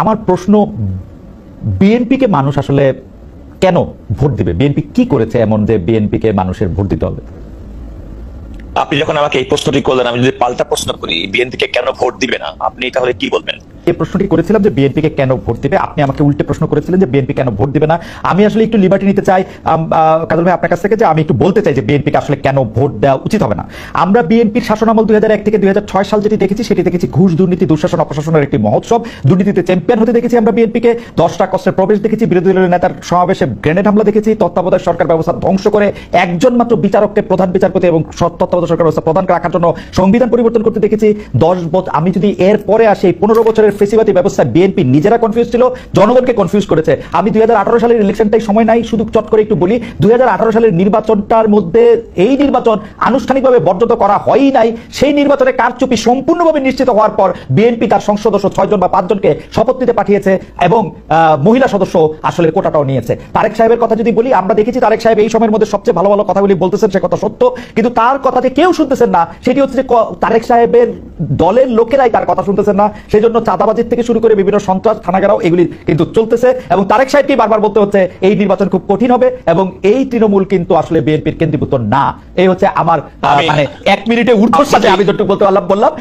আমার প্রশ্ন, বিএনপিকে মানুষ আসলে কেন ভোট দিবে? বিএনপি কি করেছে এমন যে বিএনপিকে মানুষের ভোট দিতে হবে? আপনি যখন আমাকে এই প্রশ্নটি করলেন, আমি যদি পাল্টা প্রশ্ন করি বিএনপিকে কেন ভোট দিবে না, আপনি তাহলে কি বলবেন? এই প্রশ্নটি করেছিলাম যে বিএনপিকে কেন ভোট দিবে, আপনি আমাকে উল্টে প্রশ্ন করেছিলেন যে বিএনপি কেন ভোট দিবে না। আমি আসলে একটু লিবার্টি নিতে চাই কাজল ভাই আপনার কাছ থেকে, যে আমি একটু বলতে চাই যে বিএনপিকে আসলে কেন ভোট দেওয়া উচিত হবে না। আমরা বিএনপির শাসনামল 2001 থেকে 2006 সাল যেটি দেখেছি সেটি দেখেছি ঘুষ, দুর্নীতি, দুঃশাসন, অপশাসনের একটি মহোৎসব। দুর্নীতিতে চ্যাম্পিয়ন হতে দেখেছি আমরা বিএনপিকে। 10টা কষ্টের প্রবেশ দেখেছি, বিরোধী দলের নেতার সমাবেশে গ্রেনেড হামলা দেখেছি, তত্ত্বাবধায়ক সরকার ব্যবস্থা ধ্বংস করে একজন মাত্র বিচারককে প্রধান বিচারপতি এবং তত্ত্বাবধায়ক সরকার ব্যবস্থা প্রধান রাখার জন্য সংবিধান পরিবর্তন করতে দেখেছি। 10 বছর, আমি যদি এর পরে আসি 15 বছরের ফেসিবাদী ব্যবস্থা, বিএনপি নিজেরা কনফিউজ ছিল, জনগণকে কনফিউজ করেছে। আমি 2018 সালের ইলেকশনটাই সময় নাই, শুধু চট করে একটু বলি, 2018 সালের নির্বাচনটার মধ্যে এই নির্বাচন আনুষ্ঠানিকভাবে বর্জিত করা হয়ই নাই। সেই নির্বাচনে কারচুপি সম্পূর্ণভাবে নিশ্চিত হওয়ার পর বিএনপি তার সংসদ সদস্য 6 জন বা 5 জনকে শপথ নিতে পাঠিয়েছে এবং মহিলা সদস্য আসলে কোটাটাও নিয়েছে। তারেক সাহেবের কথা যদি বলি, আমরা দেখেছি তারেক সাহেব এই সময়ের মধ্যে সবচেয়ে ভালো ভালো কথাগুলি বলতেছেন, সে কথা সত্য, কিন্তু তার কথা যে কেউ শুনতেছেন না, সেটি হচ্ছে যে তারেক সাহেবের দলের লোকেরাই তার কথা শুনতেছেন না। সেই জন্য চাঁদাবাজির থেকে শুরু করে বিভিন্ন সন্ত্রাস, থানাঘেরাও এগুলি কিন্তু চলতেছে এবং তারেক সাহেবকে বারবার বলতে হচ্ছে এই নির্বাচন খুব কঠিন হবে এবং এই তৃণমূল কিন্তু আসলে বিএনপির কেন্দ্রীভূত না। এই হচ্ছে আমার মানে 1 মিনিটে ঊর্ধ্বশ্বাসে আমি যতটুকু বলতে পারলাম বললাম।